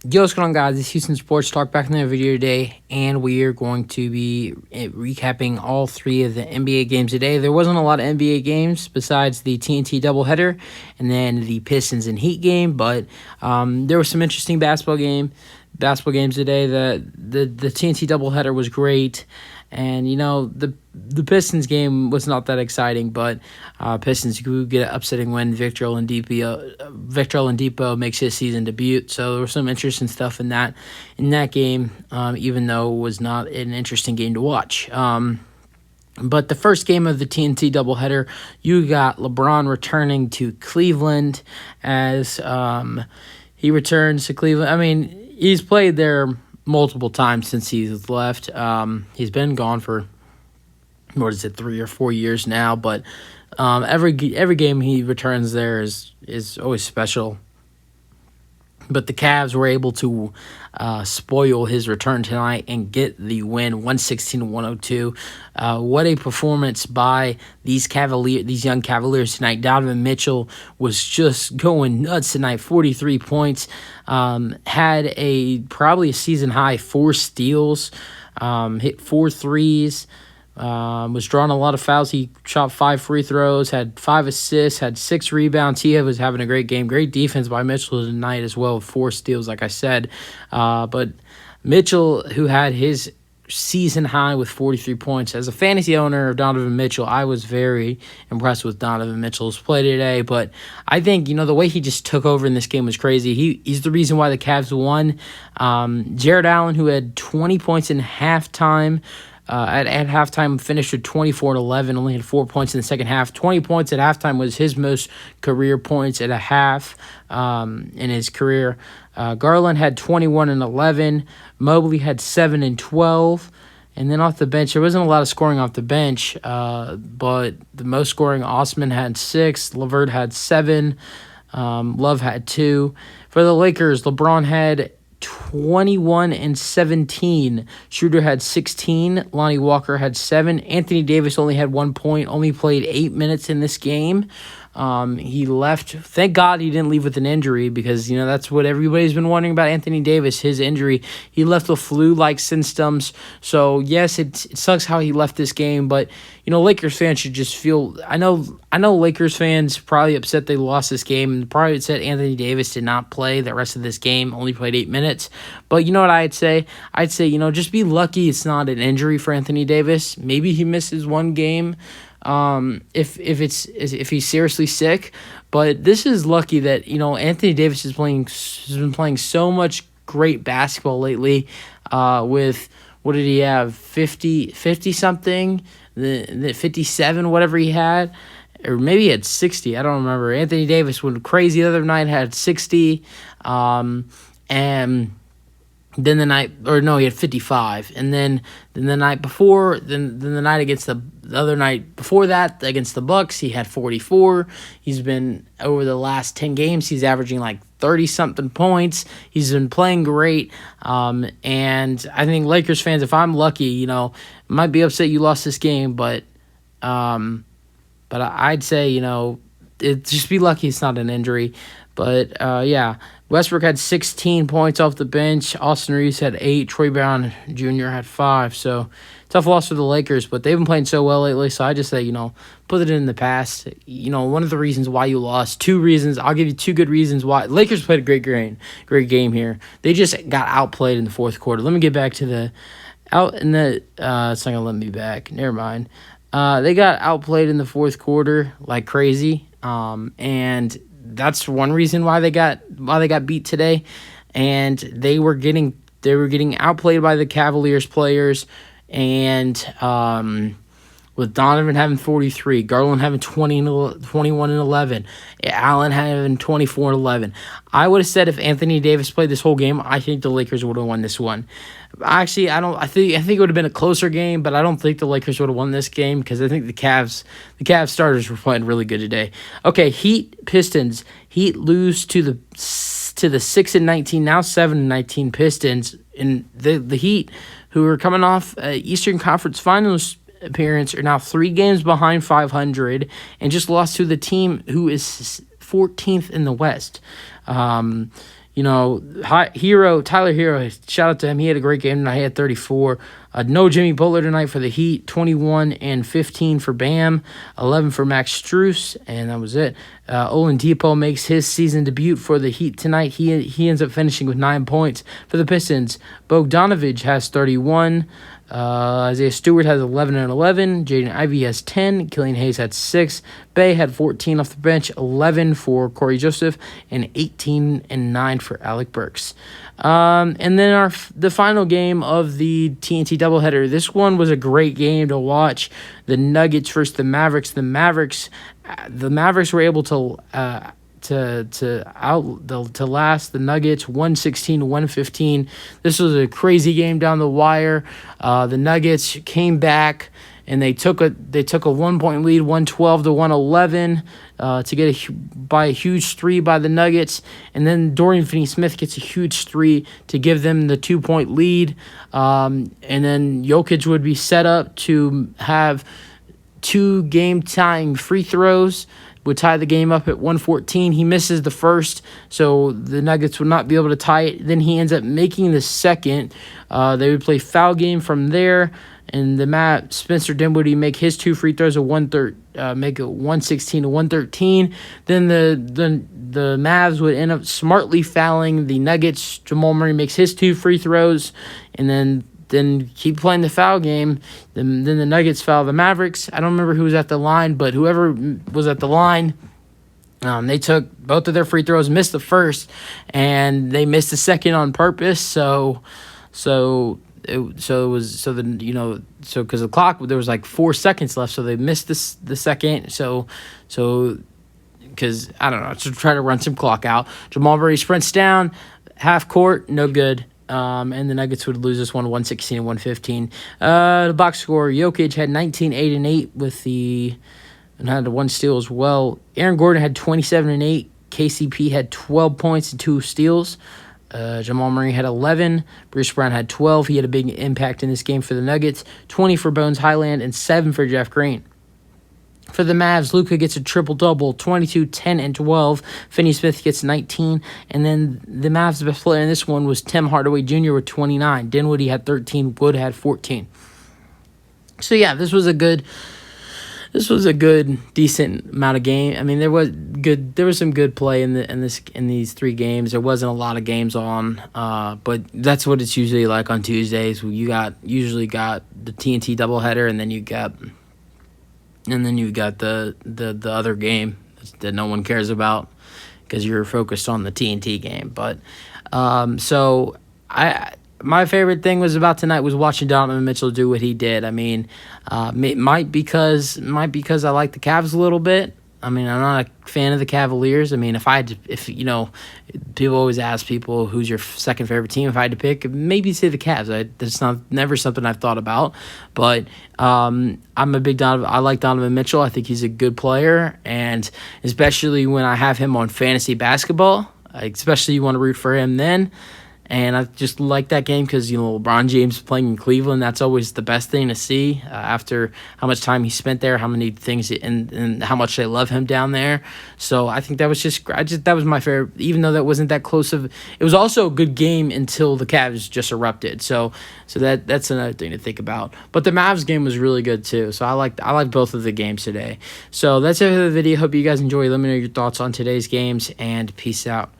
Yo, what's going on, guys? It's Houston Sports Talk back in the video today, and we are going to be recapping all three of the NBA games today. There wasn't a lot of NBA games besides the TNT doubleheader and then the Pistons and Heat game, but there was some interesting basketball games today. The TNT doubleheader was great. And, the Pistons game was not that exciting, but Pistons do get an upsetting win. Victor Oladipo makes his season debut. So there was some interesting stuff in that game, even though it was not an interesting game to watch. But the first game of the TNT doubleheader, you got LeBron returning to Cleveland as he returns to Cleveland. I mean, he's played there multiple times since he's left. He's been gone for 3 or 4 years now, but every game he returns there is always special. But the Cavs were able to spoil his return tonight and get the win, 116-102. What a performance by these young Cavaliers tonight. Donovan Mitchell was just going nuts tonight, 43 points. Had probably a season high 4 steals, hit 4 threes. Was drawing a lot of fouls. He shot 5 free throws, had 5 assists, had 6 rebounds. He was having a great game. Great defense by Mitchell tonight as well, with 4 steals, like I said. But Mitchell, who had his season high with 43 points. As a fantasy owner of Donovan Mitchell, I was very impressed with Donovan Mitchell's play today. But I think, the way he just took over in this game was crazy. He's the reason why the Cavs won. Jared Allen, who had 20 points in halftime, at halftime, finished with 24-11, only had 4 points in the second half. 20 points at halftime was his most career points at a half in his career. Garland had 21-11. Mobley had 7 and 12. And then off the bench, there wasn't a lot of scoring off the bench, but the most scoring, Osman had 6. LeVert had 7. Love had 2. For the Lakers, LeBron had 21 and 17. Schroeder had 16. Lonnie Walker had 7. Anthony Davis only had 1 point, only played 8 minutes in this game. He left. Thank God he didn't leave with an injury, because, that's what everybody's been wondering about Anthony Davis, his injury. He left with flu-like symptoms. So, yes, it sucks how he left this game, but, Lakers fans should just feel. I know Lakers fans probably upset they lost this game, and probably upset Anthony Davis did not play the rest of this game, only played 8 minutes. But you know what I'd say? I'd say, just be lucky it's not an injury for Anthony Davis. Maybe he misses one game. If he's seriously sick, but this is lucky that Anthony Davis has been playing so much great basketball lately. With, what did he have, 50 something, the 57, whatever he had, or maybe he had 60. I don't remember. Anthony Davis went crazy the other night, had 60, and then he had 55, and then the night before, then the night against the other night before that against the Bucks, he had 44. He's been, over the last 10 games, he's averaging like 30-something points. He's been playing great, and I think Lakers fans, if I'm lucky, might be upset you lost this game, but I'd say, just be lucky it's not an injury. But, yeah, Westbrook had 16 points off the bench. Austin Reeves had 8. Troy Brown Jr. had 5. So, tough loss for the Lakers, but they've been playing so well lately. So, I just say, put it in the past. One of the reasons why you lost, 2 reasons. I'll give you 2 good reasons why. Lakers played a great game here. They just got outplayed in the fourth quarter. Let me get back to it's not going to let me back. Never mind. They got outplayed in the fourth quarter like crazy. And that's one reason why they got beat today, and they were getting outplayed by the Cavaliers players, and with Donovan having 43, Garland having 21 and 11, Allen having 24 and 11. I would have said if Anthony Davis played this whole game, I think the Lakers would have won this one. Actually, I think it would have been a closer game, but I don't think the Lakers would have won this game, because I think the Cavs starters were playing really good today. Okay, Heat Pistons. Heat lose to the 6-19, now 7-19 Pistons, and the Heat, who are coming off Eastern Conference Finals appearance, are now 3 games behind 500 and just lost to the team who is 14th in the West. Tyler Hero, shout out to him. He had a great game tonight. He had 34. No Jimmy Butler tonight for the Heat. 21 and 15 for Bam. 11 for Max Strus, and that was it. Oladipo makes his season debut for the Heat tonight. He ends up finishing with 9 points for the Pistons. Bogdanovich has 31. Isaiah Stewart has 11 and 11. Jaden Ivey has 10. Killian Hayes had 6. Bay had 14 off the bench. 11 for Corey Joseph, and 18 and 9 for Alec Burks. And then the final game of the TNT doubleheader. This one was a great game to watch. The Nuggets versus the Mavericks. The Mavericks were able to last the Nuggets 116-115. This was a crazy game down the wire. The Nuggets came back and they took a 1-point lead, 112-111, to get by a huge three by the Nuggets, and then Dorian Finney-Smith gets a huge three to give them the 2-point lead, and then Jokic would be set up to have 2 game-tying free throws, would tie the game up at 114. He misses the first, so the Nuggets would not be able to tie it. Then he ends up making the second. They would play foul game from there, and Spencer Dinwiddie make his 2 free throws at make it 116-113. Then the Mavs would end up smartly fouling the Nuggets. Jamal Murray makes his 2 free throws, and then keep playing the foul game. Then the Nuggets foul the Mavericks. I don't remember who was at the line, but whoever was at the line, they took both of their free throws, missed the first, and they missed the second on purpose. Because the clock, there was like 4 seconds left, so they missed the second. Because I don't know, to try to run some clock out. Jamal Murray sprints down, half court, no good. And the Nuggets would lose this one 116-115. The box score, Jokic had 19, 8, and 8 and had 1 steal as well. Aaron Gordon had 27 and 8. KCP had 12 points and 2 steals. Jamal Murray had 11. Bruce Brown had 12. He had a big impact in this game for the Nuggets. 20 for Bones Highland and 7 for Jeff Green. For the Mavs, Luka gets a triple-double, 22, 10, and 12. Finney-Smith gets 19. And then the Mavs' best player in this one was Tim Hardaway Jr. with 29. Dinwiddie had 13. Wood had 14. So, yeah, this was a good, decent amount of game. I mean, there was some good play in these 3 games. There wasn't a lot of games on, but that's what it's usually like on Tuesdays. You usually got the TNT doubleheader, and then you got the other game that no one cares about because you're focused on the TNT game. But my favorite thing about tonight was watching Donovan Mitchell do what he did. I mean, it might because I like the Cavs a little bit. I mean, I'm not a fan of the Cavaliers. I mean, people always ask people who's your second favorite team. If I had to pick, maybe say the Cavs. That's never something I've thought about. But I'm a big Donovan. I like Donovan Mitchell. I think he's a good player, and especially when I have him on fantasy basketball, especially you want to root for him then. And I just like that game because, LeBron James playing in Cleveland, that's always the best thing to see after how much time he spent there, how many things, and how much they love him down there. So I think that was that was my favorite, even though that wasn't that close of, it was also a good game until the Cavs just erupted. So that's another thing to think about. But the Mavs game was really good too. So I like both of the games today. So that's it for the video. Hope you guys enjoy. Let me know your thoughts on today's games, and peace out.